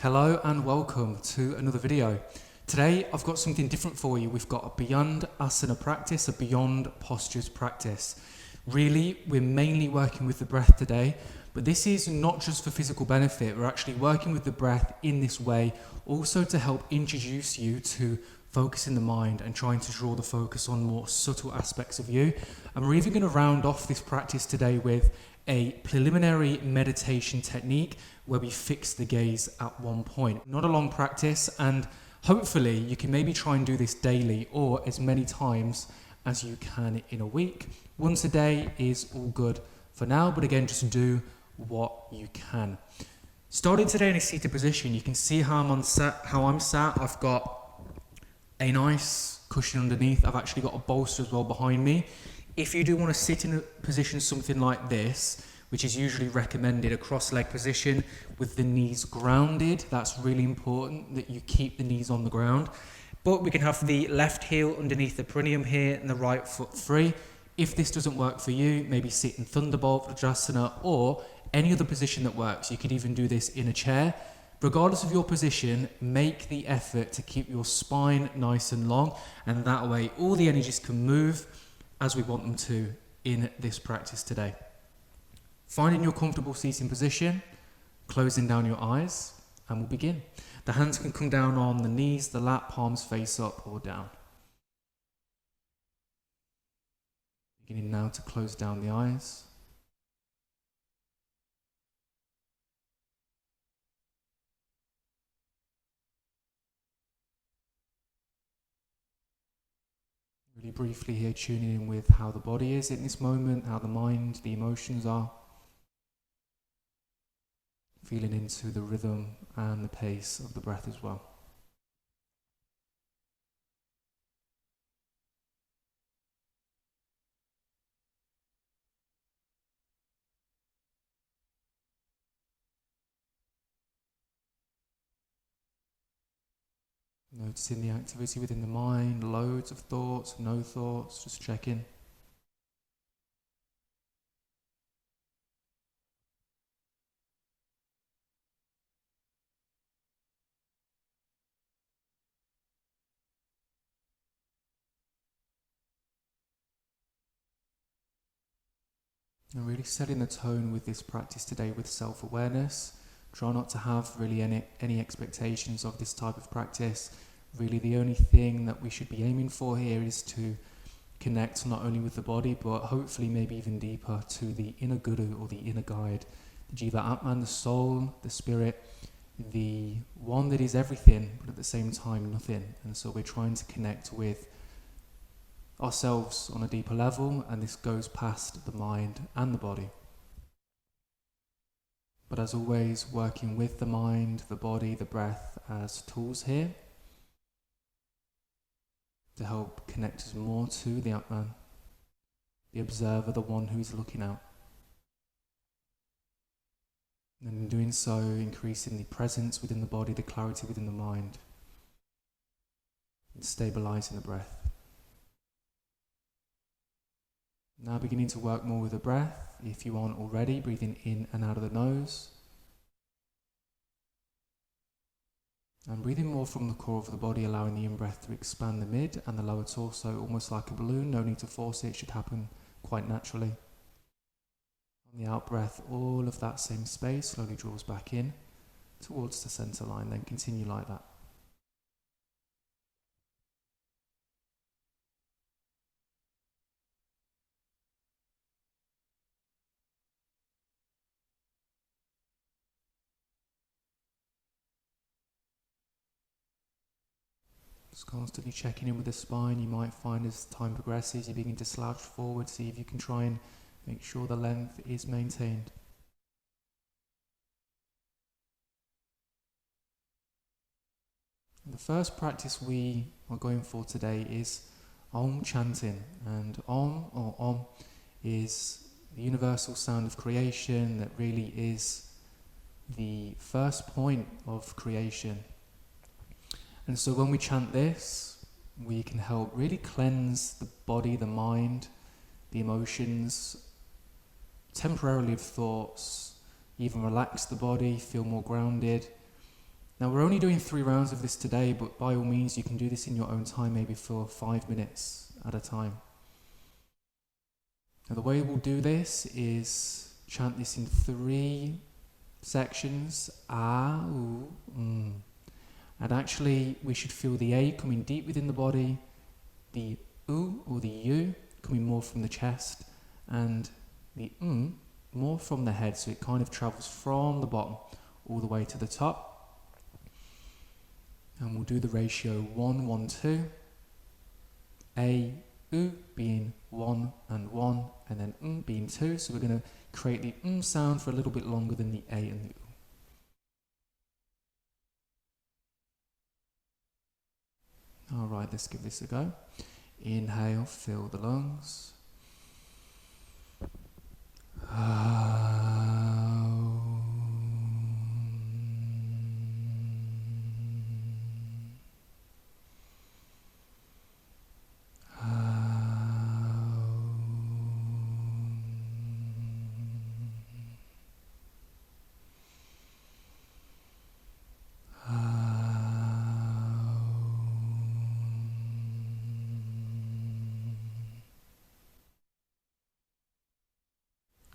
Hello and welcome to another video. Today I've got something different for you. We've got a beyond asana practice, a beyond postures practice. Really, we're mainly working with the breath today, but this is not just for physical benefit. We're actually working with the breath in this way also to help introduce you to focusing the mind and trying to draw the focus on more subtle aspects of you. And we're even going to round off this practice today with a preliminary meditation technique where we fix the gaze at one point. Not a long practice, and hopefully you can maybe try and do this daily or as many times as you can in a week. Once a day is all good for now, but again, just do what you can. Starting today in a seated position, you can see how I'm sat. I've got a nice cushion underneath. I've actually got a bolster as well behind me. If you do want to sit in a position something like this, which is usually recommended, a cross-leg position with the knees grounded, that's really important that you keep the knees on the ground. But we can have the left heel underneath the perineum here and the right foot free. If this doesn't work for you, maybe sit in Thunderbolt, Vajrasana, or any other position that works. You could even do this in a chair. Regardless of your position, make the effort to keep your spine nice and long, and that way all the energies can move as we want them to in this practice today. Finding your comfortable seating position, closing down your eyes, and we'll begin. The hands can come down on the knees, the lap, palms face up or down. Beginning now to close down the eyes. Really briefly here, tuning in with how the body is in this moment, how the mind, the emotions are. Feeling into the rhythm and the pace of the breath as well. Noticing the activity within the mind, loads of thoughts, no thoughts, just check in. And really setting the tone with this practice today with self-awareness. Try not to have really any expectations of this type of practice. Really the only thing that we should be aiming for here is to connect not only with the body, but hopefully maybe even deeper to the inner guru or the inner guide, the Jiva Atman, the soul, the spirit, the one that is everything, but at the same time nothing. And so we're trying to connect with ourselves on a deeper level, and this goes past the mind and the body. But as always, working with the mind, the body, the breath as tools here to help connect us more to the Atman, the observer, the one who is looking out. And in doing so, increasing the presence within the body, the clarity within the mind, and stabilizing the breath. Now beginning to work more with the breath. If you aren't already, breathing in and out of the nose. And breathing more from the core of the body, allowing the in-breath to expand the mid and the lower torso, almost like a balloon. No need to force it, it should happen quite naturally. On the out-breath, all of that same space slowly draws back in towards the center line, then continue like that. Just constantly checking in with the spine. You might find as time progresses, you begin to slouch forward, see if you can try and make sure the length is maintained. And the first practice we are going for today is Om chanting. And Om is the universal sound of creation that really is the first point of creation. And so when we chant this, we can help really cleanse the body, the mind, the emotions, temporarily of thoughts, even relax the body, feel more grounded, Now we're only doing 3 rounds of this today, but by all means you can do this in your own time, maybe for 5 minutes at a time. Now the way we'll do this is chant this in 3 sections. A, U, And actually we should feel the A coming deep within the body, the U or the U coming more from the chest, and the more from the head, so it kind of travels from the bottom all the way to the top. And we'll do the ratio 1, 1, 2. A, U being 1 and 1, and then being 2. So we're going to create the sound for a little bit longer than the A and the U. Alright, let's give this a go. Inhale, fill the lungs.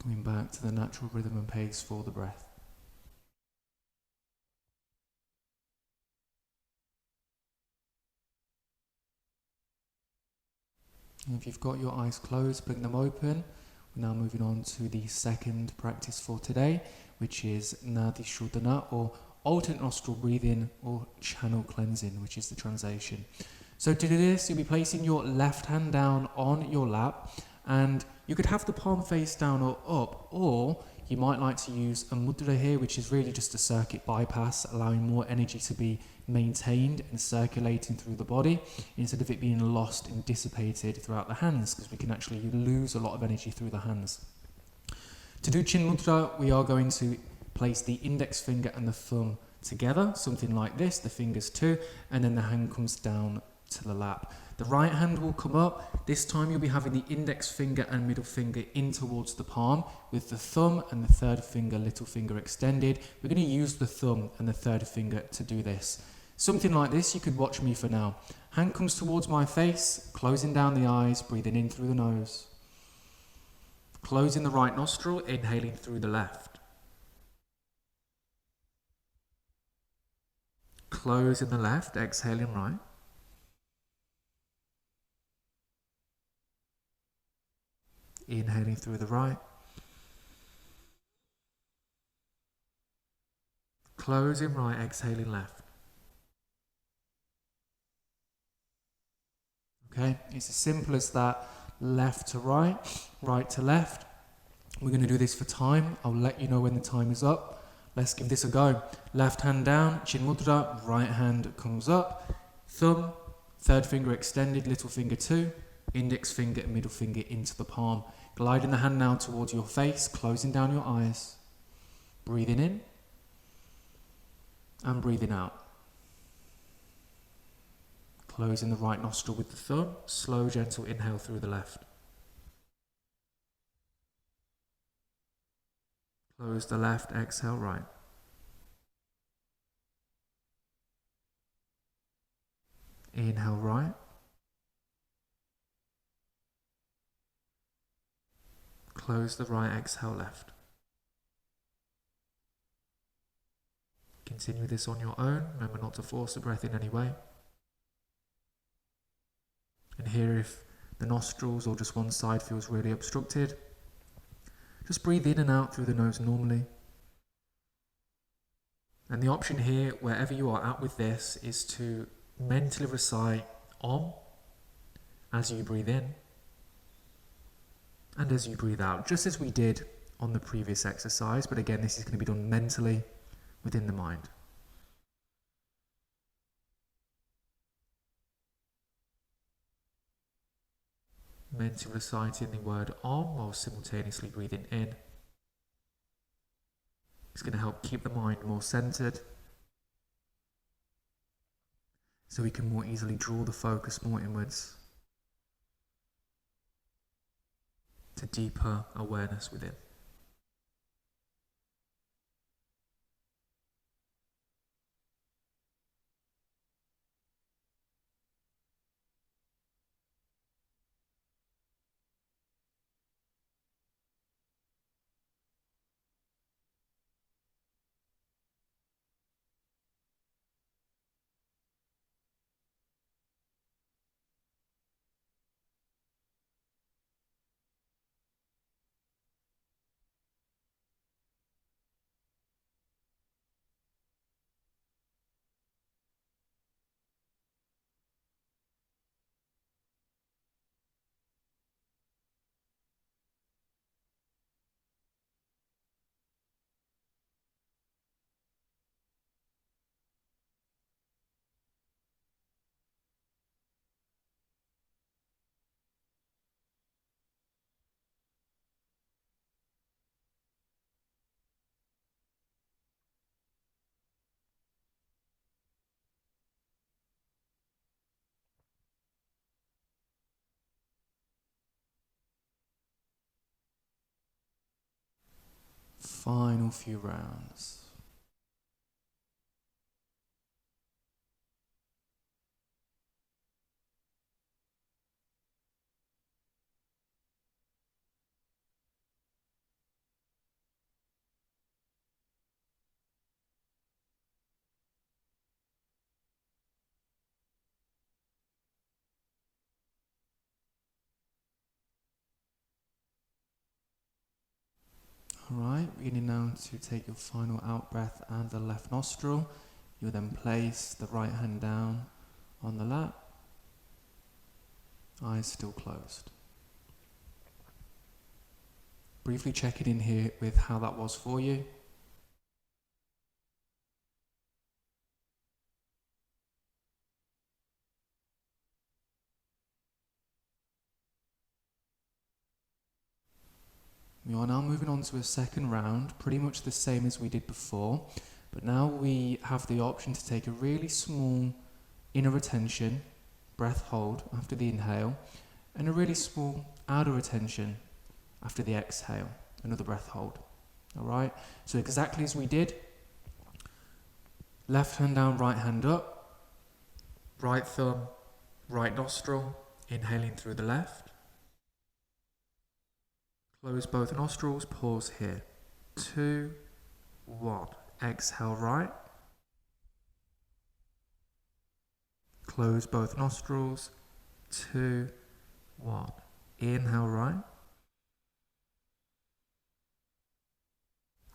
Coming back to the natural rhythm and pace for the breath. And if you've got your eyes closed, blink them open. We're now moving on to the second practice for today, which is nadi shodhana, or alternate nostril breathing, or channel cleansing, which is the translation. So to do this, you'll be placing your left hand down on your lap, and you could have the palm face down or up, or you might like to use a mudra here, which is really just a circuit bypass, allowing more energy to be maintained and circulating through the body instead of it being lost and dissipated throughout the hands, because we can actually lose a lot of energy through the hands. To do chin mudra, we are going to place the index finger and the thumb together, something like this, the fingers too, and then the hand comes down to the lap. The right hand will come up. This time you'll be having the index finger and middle finger in towards the palm, with the thumb and the third finger, little finger extended. We're going to use the thumb and the third finger to do this. Something like this, you could watch me for now. Hand comes towards my face, closing down the eyes, breathing in through the nose. Closing the right nostril, inhaling through the left. Closing the left, exhaling right. Inhaling through the right. Closing right, exhaling left. Okay, it's as simple as that. Left to right, right to left. We're going to do this for time. I'll let you know when the time is up. Let's give this a go. Left hand down, chin mudra, right hand comes up. Thumb, third finger extended, little finger two. Index finger and middle finger into the palm. Gliding the hand now towards your face, closing down your eyes. Breathing in and breathing out. Closing the right nostril with the thumb. Slow, gentle inhale through the left. Close the left, exhale right. Inhale right. Close the right, exhale left. Continue this on your own. Remember not to force the breath in any way. And here, if the nostrils or just one side feels really obstructed, just breathe in and out through the nose normally. And the option here, wherever you are at with this, is to mentally recite Om as you breathe in and as you breathe out, just as we did on the previous exercise. But again, this is going to be done mentally within the mind. Mentally reciting the word Om while simultaneously breathing in. It's going to help keep the mind more centered, so we can more easily draw the focus more inwards to deeper awareness within. final few rounds. Alright, beginning now to take your final out breath and the left nostril. You'll then place the right hand down on the lap, eyes still closed. Briefly check it in here with how that was for you. We are now moving on to a second round, pretty much the same as we did before, but now we have the option to take a really small inner retention, breath hold after the inhale, and a really small outer retention after the exhale, another breath hold. Alright, so exactly as we did, left hand down, right hand up, right thumb, right nostril, inhaling through the left. Close both nostrils, pause here. 2, 1. Exhale right. Close both nostrils. 2, 1. Inhale right.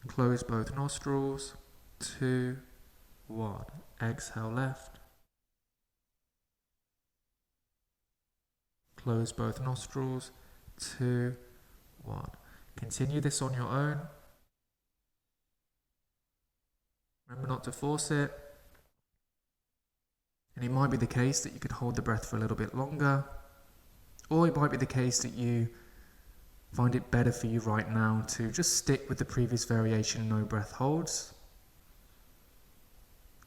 Close both nostrils. 2, 1. Exhale left. Close both nostrils. 2, 1. Continue this on your own. Remember not to force it. And it might be the case that you could hold the breath for a little bit longer, or it might be the case that you find it better for you right now to just stick with the previous variation, no breath holds.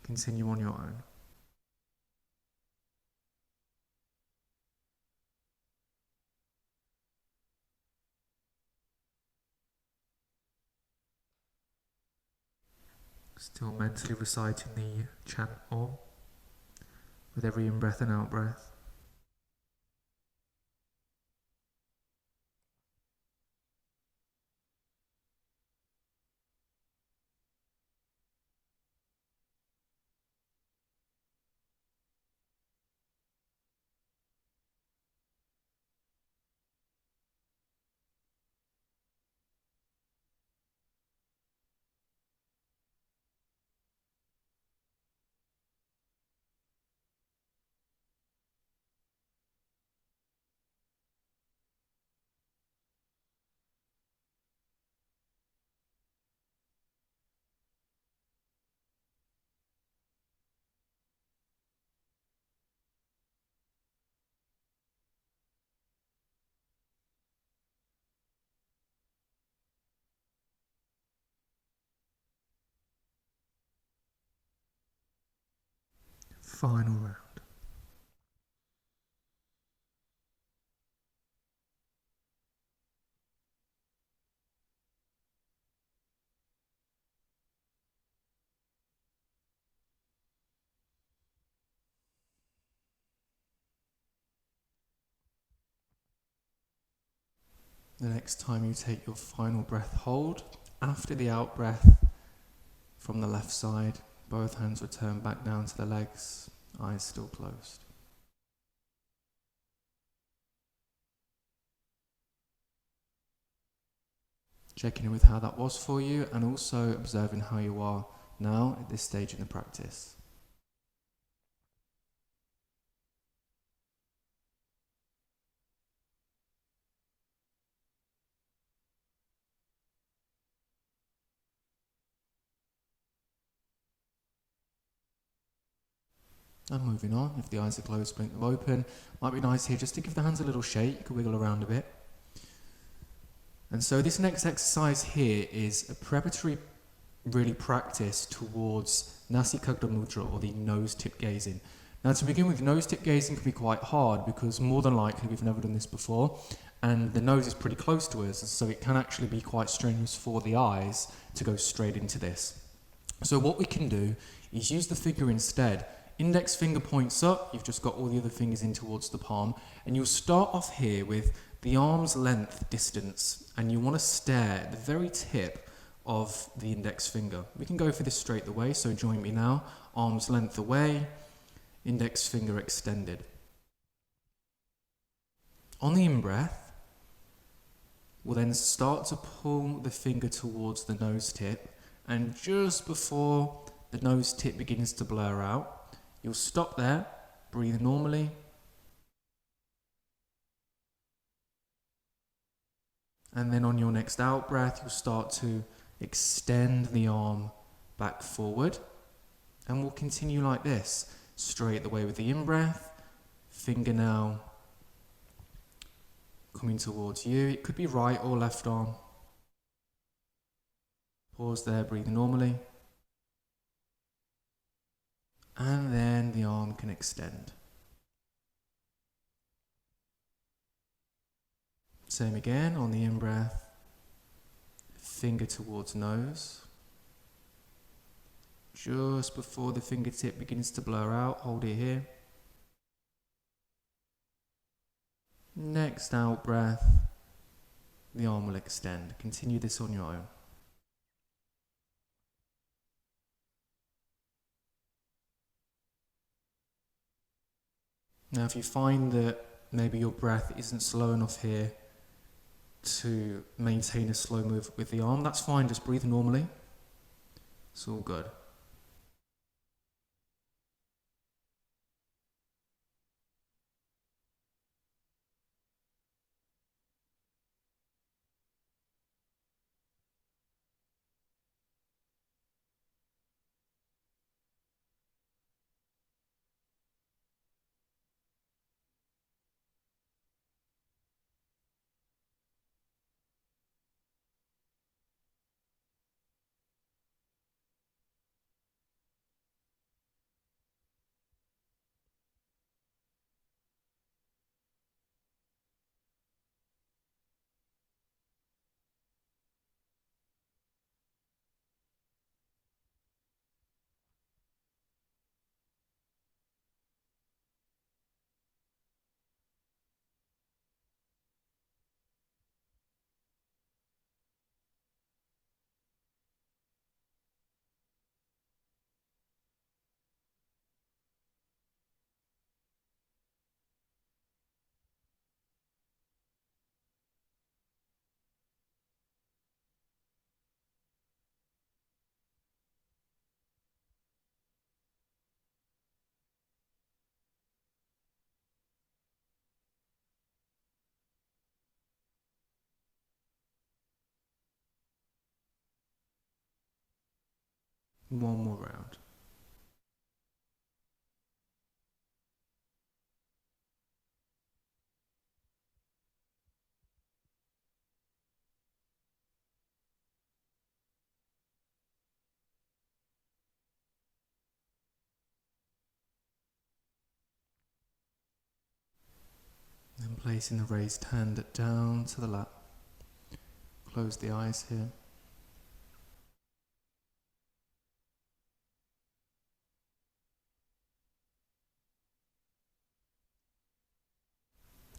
Continue on your own. Still mentally reciting the chant Om with every in-breath and out-breath. Final round. The next time you take your final breath, hold. After the out breath from the left side, both hands return back down to the legs, eyes still closed. Checking in with how that was for you, and also observing how you are now at this stage in the practice. And moving on, if the eyes are closed, blink them open. Might be nice here just to give the hands a little shake. You can wiggle around a bit. And so this next exercise here is a preparatory really practice towards nasikagra mudra, or the nose tip gazing. Now to begin with, nose tip gazing can be quite hard because more than likely we've never done this before, and the nose is pretty close to us, so it can actually be quite strenuous for the eyes to go straight into this. So what we can do is use the finger instead. Index finger points up, you've just got all the other fingers in towards the palm, and you'll start off here with the arm's length distance, and you want to stare at the very tip of the index finger. We can go for this straight away, so join me now. Arm's length away, index finger extended. On the in-breath, we'll then start to pull the finger towards the nose tip, and just before the nose tip begins to blur out, you'll stop there, breathe normally, and then on your next out breath, you'll start to extend the arm back forward, and we'll continue like this, straight the way with the in-breath, finger now coming towards you. It could be right or left arm. Pause there, breathe normally. And then the arm can extend. Same again on the in-breath. Finger towards nose. Just before the fingertip begins to blur out, hold it here. Next out breath, the arm will extend. Continue this on your own. Now if you find that maybe your breath isn't slow enough here to maintain a slow move with the arm, that's fine, just breathe normally. It's all good. One more round. Then placing the raised hand down to the lap. Close the eyes here.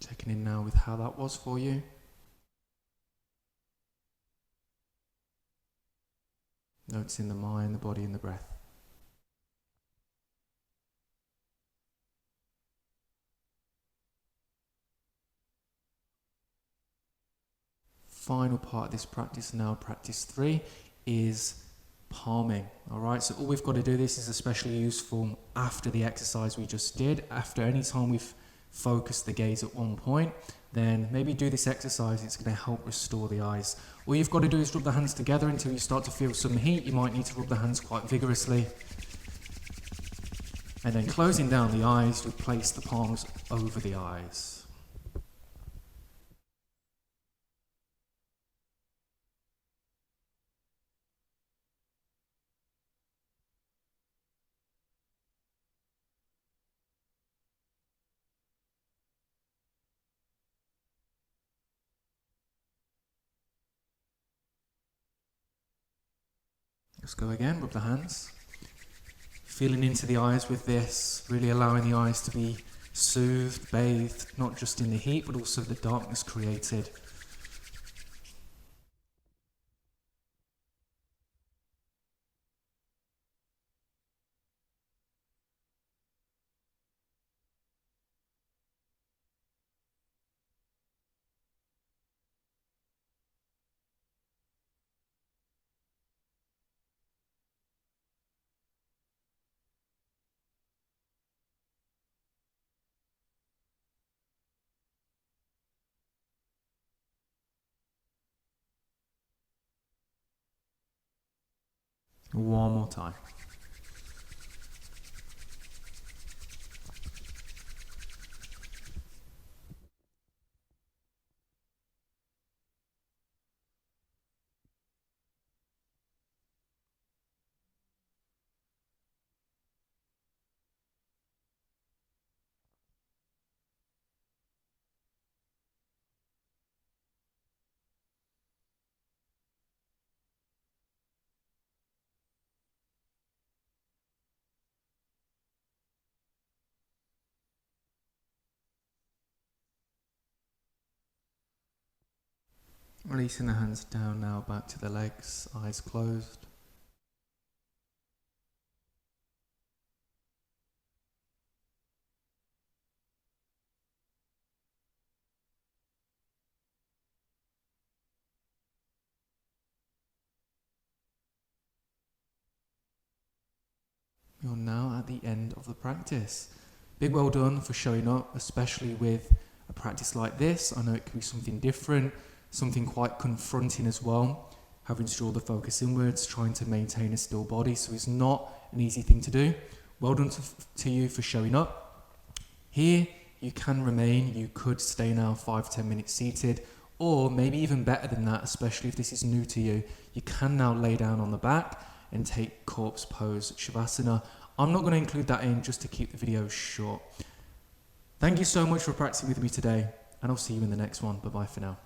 Checking in now with how that was for you. Noticing the mind, the body and the breath. Final part of this practice now, practice 3, is palming. Alright, so all we've got to do, this is especially useful after the exercise we just did. After any time we've focused the gaze at one point, then maybe do this exercise. It's going to help restore the eyes. All you've got to do is rub the hands together until you start to feel some heat. You might need to rub the hands quite vigorously. And then closing down the eyes, you place the palms over the eyes. Let's go again, rub the hands. Feeling into the eyes with this, really allowing the eyes to be soothed, bathed, not just in the heat, but also the darkness created. One more time. Releasing the hands down now, back to the legs, eyes closed. You're now at the end of the practice. Big well done for showing up, especially with a practice like this. I know it can be something different, something quite confronting as well, having to draw the focus inwards, trying to maintain a still body, so it's not an easy thing to do. Well done to you for showing up. Here, you can remain, you could stay now 5-10 minutes seated, or maybe even better than that, especially if this is new to you, you can now lay down on the back and take corpse pose shavasana. I'm not going to include that in just to keep the video short. Thank you so much for practicing with me today, and I'll see you in the next one. Bye bye for now.